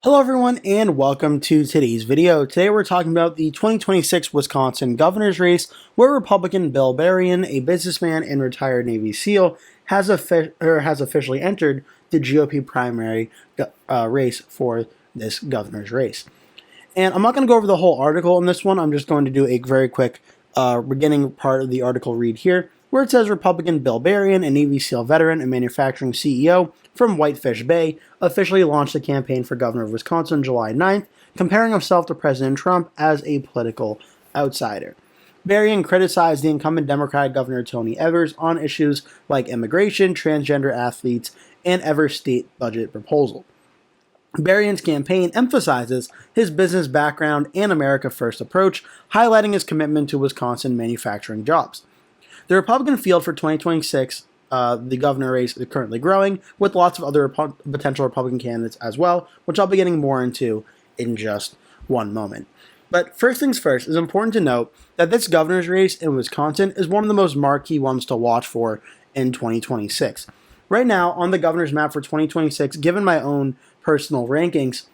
Hello everyone and welcome to today's video. Today we're talking about the 2026 Wisconsin governor's race where Republican Bill Berrien, a businessman and retired Navy SEAL, has officially entered the GOP primary race for this governor's race. And I'm not going to go over the whole article in this one. I'm just going to do a very quick beginning part of the article read here, where it says Republican Bill Berrien, a Navy SEAL veteran and manufacturing CEO from Whitefish Bay, officially launched the campaign for governor of Wisconsin July 9th, comparing himself to President Trump as a political outsider. Berrien criticized the incumbent Democratic Governor Tony Evers on issues like immigration, transgender athletes, and Evers' state budget proposal. Berrien's campaign emphasizes his business background and America First approach, highlighting his commitment to Wisconsin manufacturing jobs. The Republican field for 2026, the governor race, is currently growing, with lots of other potential Republican candidates as well, which I'll be getting more into in just one moment. But first things first, it's important to note that this governor's race in Wisconsin is one of the most marquee ones to watch for in 2026. Right now, on the governor's map for 2026, given my own personal rankings,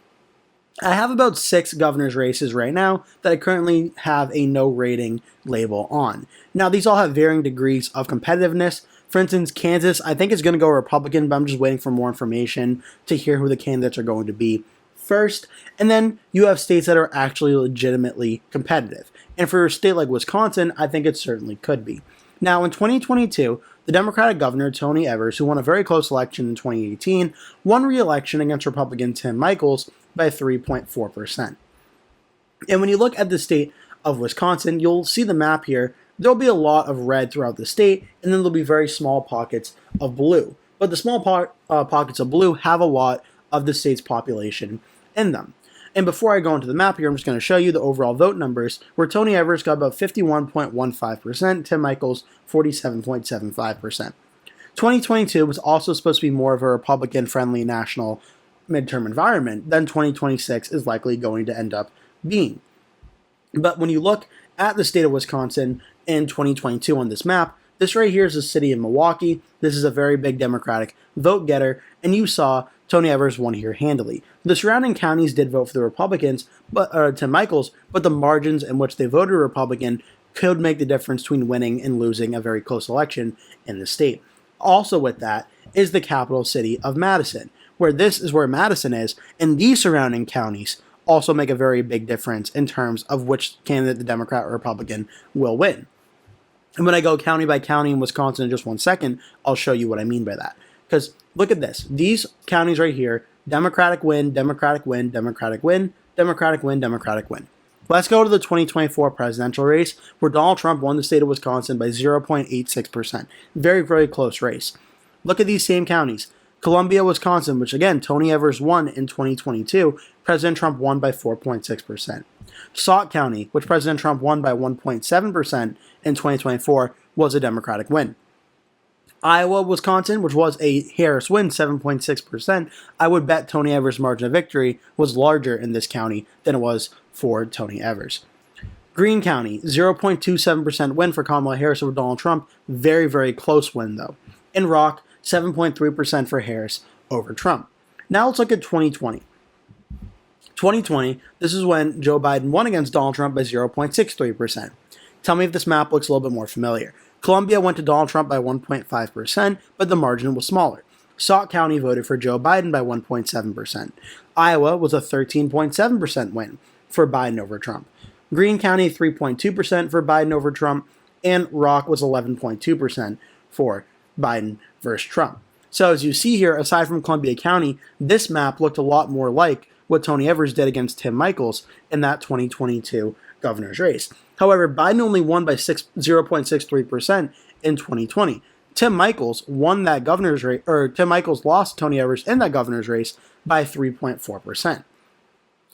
I have about 6 governor's races right now that I currently have a no rating label on. Now, these all have varying degrees of competitiveness. For instance, Kansas, I think is going to go Republican, but I'm just waiting for more information to hear who the candidates are going to be first. And then you have states that are actually legitimately competitive. And for a state like Wisconsin, I think it certainly could be. Now, in 2022, the Democratic governor, Tony Evers, who won a very close election in 2018, won re-election against Republican Tim Michels by 3.4%. And when you look at the state of Wisconsin, you'll see the map here. There'll be a lot of red throughout the state, and then there'll be very small pockets of blue. But the small pockets of blue have a lot of the state's population in them. And before I go into the map here, I'm just going to show you the overall vote numbers, where Tony Evers got about 51.15%, Tim Michels 47.75%. 2022 was also supposed to be more of a Republican-friendly national midterm environment than 2026 is likely going to end up being. But when you look at the state of Wisconsin in 2022 on this map, this right here is the city of Milwaukee. This is a very big Democratic vote getter, and you saw Tony Evers won here handily. The surrounding counties did vote for the Republicans, Tim Michels, but the margins in which they voted Republican could make the difference between winning and losing a very close election in the state. Also with that is the capital city of Madison, where this is where Madison is, and these surrounding counties also make a very big difference in terms of which candidate, the Democrat or Republican, will win. And when I go county by county in Wisconsin in just one second, I'll show you what I mean by that. Because look at this. These counties right here, Democratic win, Democratic win, Democratic win, Democratic win, Democratic win. Let's go to the 2024 presidential race, where Donald Trump won the state of Wisconsin by 0.86%. Very, very close race. Look at these same counties. Columbia, Wisconsin, which again, Tony Evers won in 2022, President Trump won by 4.6%. Sauk County, which President Trump won by 1.7% in 2024, was a Democratic win. Iowa, Wisconsin, which was a Harris win, 7.6%, I would bet Tony Evers' margin of victory was larger in this county than it was for Tony Evers. Greene County, 0.27% win for Kamala Harris over Donald Trump. Very, very close win, though. In Rock, 7.3% for Harris over Trump. Now let's look at 2020. 2020, this is when Joe Biden won against Donald Trump by 0.63%. Tell me if this map looks a little bit more familiar. Columbia went to Donald Trump by 1.5%, but the margin was smaller. Sauk County voted for Joe Biden by 1.7%. Iowa was a 13.7% win for Biden over Trump. Greene County, 3.2% for Biden over Trump, and Rock was 11.2% for Biden versus Trump. So as you see here, aside from Columbia County, this map looked a lot more like what Tony Evers did against Tim Michels in that 2022 governor's race. However, Biden only won by 0.63% in 2020. Tim Michels won that governor's race, or Tim Michels lost Tony Evers in that governor's race by 3.4%.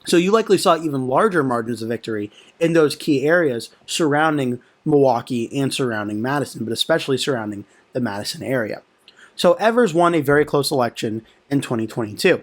So you likely saw even larger margins of victory in those key areas surrounding Milwaukee and surrounding Madison, but especially surrounding the Madison area. So Evers won a very close election in 2022.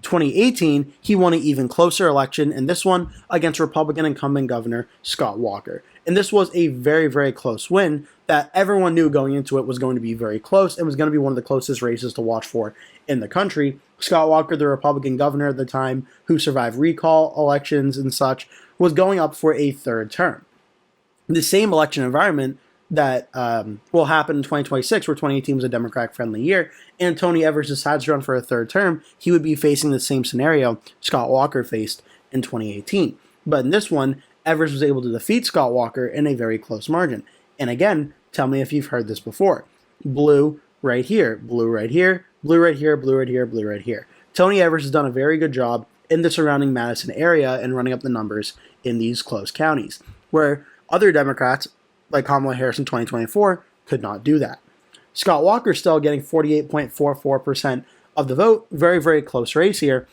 2018, he won an even closer election, in this one against Republican incumbent Governor Scott Walker. And this was a very, very close win that everyone knew going into it was going to be very close and was going to be one of the closest races to watch for in the country. Scott Walker, the Republican governor at the time, who survived recall elections and such, was going up for a third term. The same election environment that will happen in 2026, where 2018 was a Democratic-friendly year, and Tony Evers decides to run for a third term, he would be facing the same scenario Scott Walker faced in 2018. But in this one, Evers was able to defeat Scott Walker in a very close margin. And again, tell me if you've heard this before. Blue right here, blue right here, blue right here, blue right here, blue right here. Tony Evers has done a very good job in the surrounding Madison area and running up the numbers in these close counties, where other Democrats, like Kamala Harris in 2024, could not do that. Scott Walker still getting 48.44% of the vote. Very, very close race here.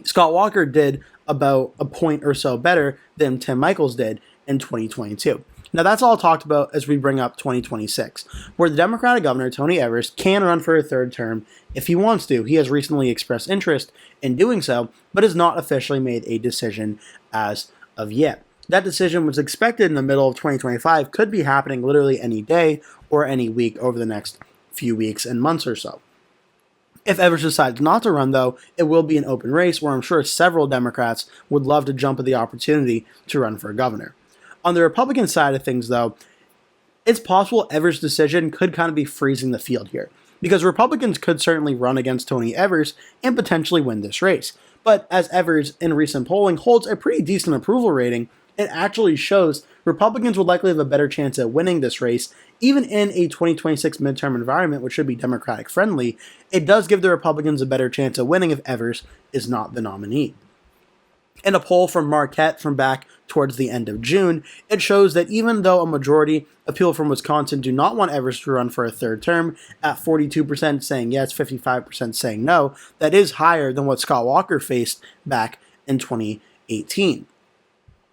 Scott Walker did about a point or so better than Tim Michels did in 2022. Now, that's all talked about as we bring up 2026, where the Democratic governor, Tony Evers, can run for a third term if he wants to. He has recently expressed interest in doing so, but has not officially made a decision as of yet. That decision was expected in the middle of 2025, could be happening literally any day or any week over the next few weeks and months or so. If Evers decides not to run, though, it will be an open race where I'm sure several Democrats would love to jump at the opportunity to run for governor. On the Republican side of things, though, it's possible Evers' decision could kind of be freezing the field here, because Republicans could certainly run against Tony Evers and potentially win this race. But as Evers, in recent polling, holds a pretty decent approval rating, it actually shows Republicans would likely have a better chance at winning this race, even in a 2026 midterm environment, which should be Democratic friendly. It does give the Republicans a better chance at winning if Evers is not the nominee. In a poll from Marquette from back towards the end of June, it shows that even though a majority of people from Wisconsin do not want Evers to run for a third term, at 42% saying yes, 55% saying no, that is higher than what Scott Walker faced back in 2018.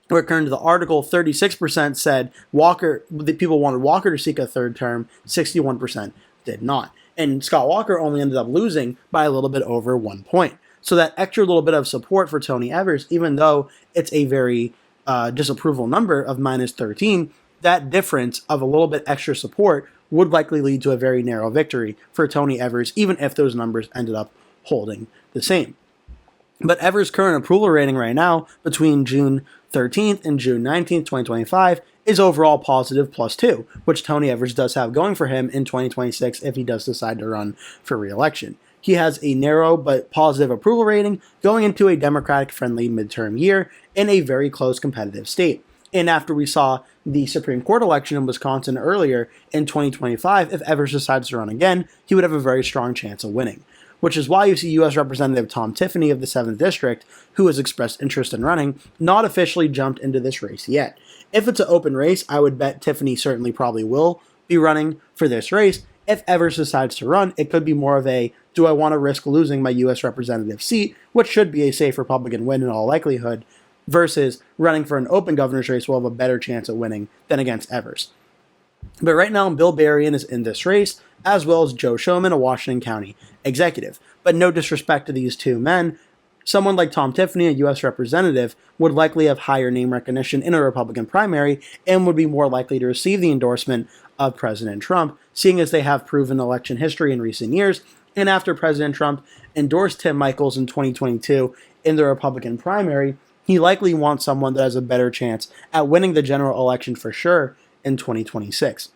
According to the article, 36% said the people wanted Walker to seek a third term, 61% did not. And Scott Walker only ended up losing by a little bit over 1 point. So that extra little bit of support for Tony Evers, even though it's a very disapproval number of minus 13, that difference of a little bit extra support would likely lead to a very narrow victory for Tony Evers, even if those numbers ended up holding the same. But Evers' current approval rating right now, between June 13th and June 19th, 2025, is overall positive +2, which Tony Evers does have going for him in 2026 if he does decide to run for re-election. He has a narrow but positive approval rating going into a Democratic-friendly midterm year in a very close competitive state. And after we saw the Supreme Court election in Wisconsin earlier in 2025, if Evers decides to run again, he would have a very strong chance of winning. Which is why you see U.S. Representative Tom Tiffany of the 7th District, who has expressed interest in running, not officially jumped into this race yet. If it's an open race, I would bet Tiffany certainly probably will be running for this race. If Evers decides to run, it could be more of a, do I want to risk losing my U.S. Representative seat, which should be a safe Republican win in all likelihood, versus running for an open governor's race will have a better chance at winning than against Evers. But right now, Bill Berrien is in this race, as well as Joe Showman, a Washington County executive. But no disrespect to these two men, someone like Tom Tiffany, a U.S. representative, would likely have higher name recognition in a Republican primary and would be more likely to receive the endorsement of President Trump, seeing as they have proven election history in recent years. And after President Trump endorsed Tim Michels in 2022 in the Republican primary, he likely wants someone that has a better chance at winning the general election for sure in 2026.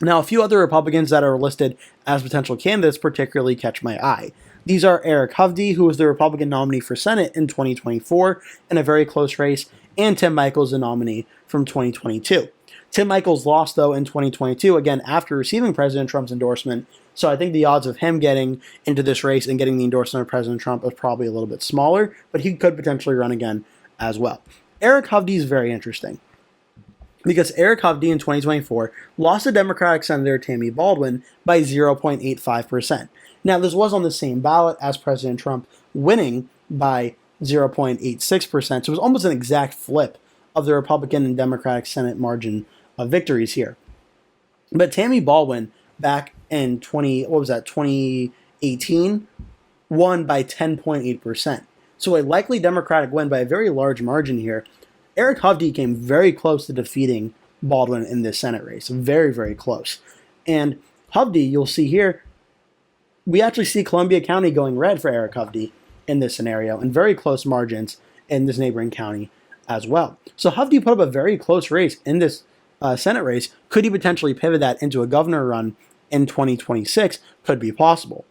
Now, a few other Republicans that are listed as potential candidates particularly catch my eye. These are Eric Hovde, who was the Republican nominee for Senate in 2024 in a very close race, and Tim Michels, the nominee from 2022. Tim Michels lost, though, in 2022, again, after receiving President Trump's endorsement, so I think the odds of him getting into this race and getting the endorsement of President Trump is probably a little bit smaller, but he could potentially run again as well. Eric Hovde is very interesting, because Eric Hovde in 2024 lost to Democratic Senator Tammy Baldwin by 0.85%. Now, this was on the same ballot as President Trump winning by 0.86%, so it was almost an exact flip of the Republican and Democratic Senate margin of victories here. But Tammy Baldwin, back in 2018, won by 10.8%. So a likely Democratic win by a very large margin here. Eric Hovde came very close to defeating Baldwin in this Senate race. Very, very close. And Hovde, you'll see here, we actually see Columbia County going red for Eric Hovde in this scenario, and very close margins in this neighboring county as well. So Hovde put up a very close race in this Senate race. Could he potentially pivot that into a governor run in 2026? Could be possible.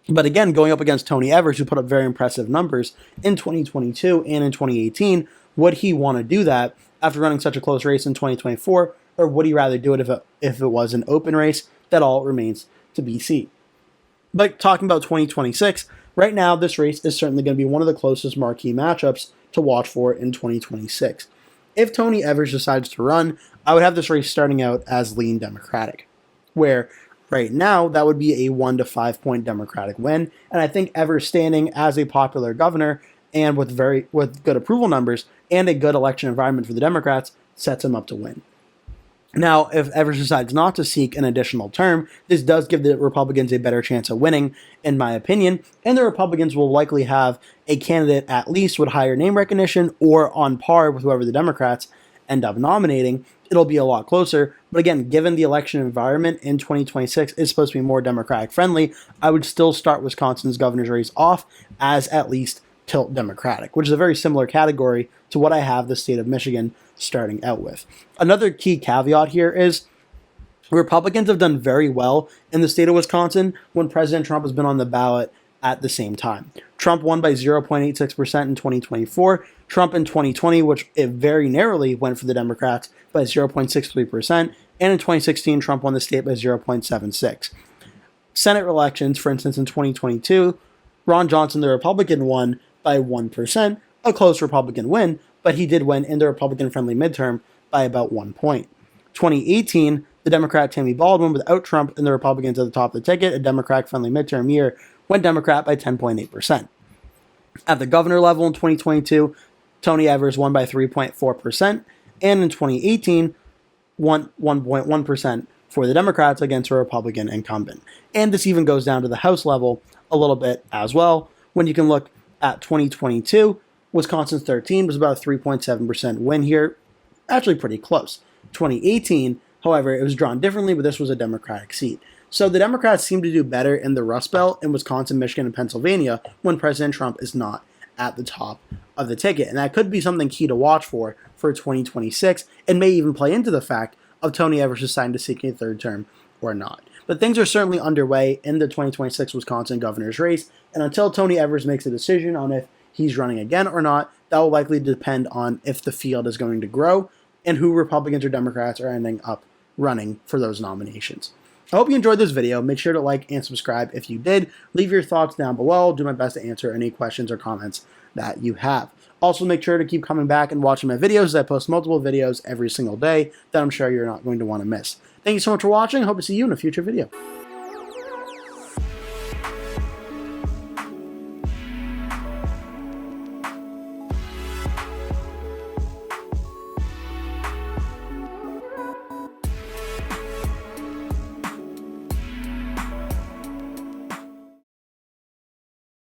But again, going up against Tony Evers, who put up very impressive numbers in 2022 and in 2018, would he want to do that after running such a close race in 2024, or would he rather do it if it was an open race? That all remains to be seen. But talking about 2026, right now this race is certainly going to be one of the closest marquee matchups to watch for in 2026. If Tony Evers decides to run, I would have this race starting out as lean Democratic, where right now that would be a 1 to 5 point Democratic win, and I think Evers standing as a popular governor and with good approval numbers and a good election environment for the Democrats sets him up to win. Now, if Evers decides not to seek an additional term, this does give the Republicans a better chance of winning, in my opinion, and the Republicans will likely have a candidate at least with higher name recognition or on par with whoever the Democrats end up nominating. It'll be a lot closer, but again, given the election environment in 2026 is supposed to be more Democratic friendly, I would still start Wisconsin's governor's race off as at least tilt Democratic, which is a very similar category to what I have the state of Michigan starting out with. Another key caveat here is Republicans have done very well in the state of Wisconsin when President Trump has been on the ballot at the same time. Trump won by 0.86% in 2024. Trump in 2020, which it very narrowly went for the Democrats by 0.63%. And in 2016, Trump won the state by 0.76. Senate elections, for instance, in 2022, Ron Johnson, the Republican, won by 1%, a close Republican win, but he did win in the Republican-friendly midterm by about 1 point. 2018, the Democrat Tammy Baldwin, without Trump and the Republicans at the top of the ticket, a Democrat-friendly midterm year, went Democrat by 10.8%. At the governor level in 2022, Tony Evers won by 3.4%, and in 2018, won 1.1% for the Democrats against a Republican incumbent. And this even goes down to the House level a little bit as well. When you can look at 2022, Wisconsin's 13 was about a 3.7% win here. Actually pretty close. 2018, however, it was drawn differently, but this was a Democratic seat. So the Democrats seem to do better in the Rust Belt in Wisconsin, Michigan, and Pennsylvania when President Trump is not at the top of the ticket. And that could be something key to watch for 2026, and may even play into the fact of Tony Evers deciding to seek a third term or not. But things are certainly underway in the 2026 Wisconsin governor's race, and until Tony Evers makes a decision on if he's running again or not, that will likely depend on if the field is going to grow and who Republicans or Democrats are ending up running for those nominations. I hope you enjoyed this video. Make sure to like and subscribe if you did. Leave your thoughts down below. I'll do my best to answer any questions or comments that you have. Also, make sure to keep coming back and watching my videos as I post multiple videos every single day that I'm sure you're not going to want to miss. Thank you so much for watching. Hope to see you in a future video.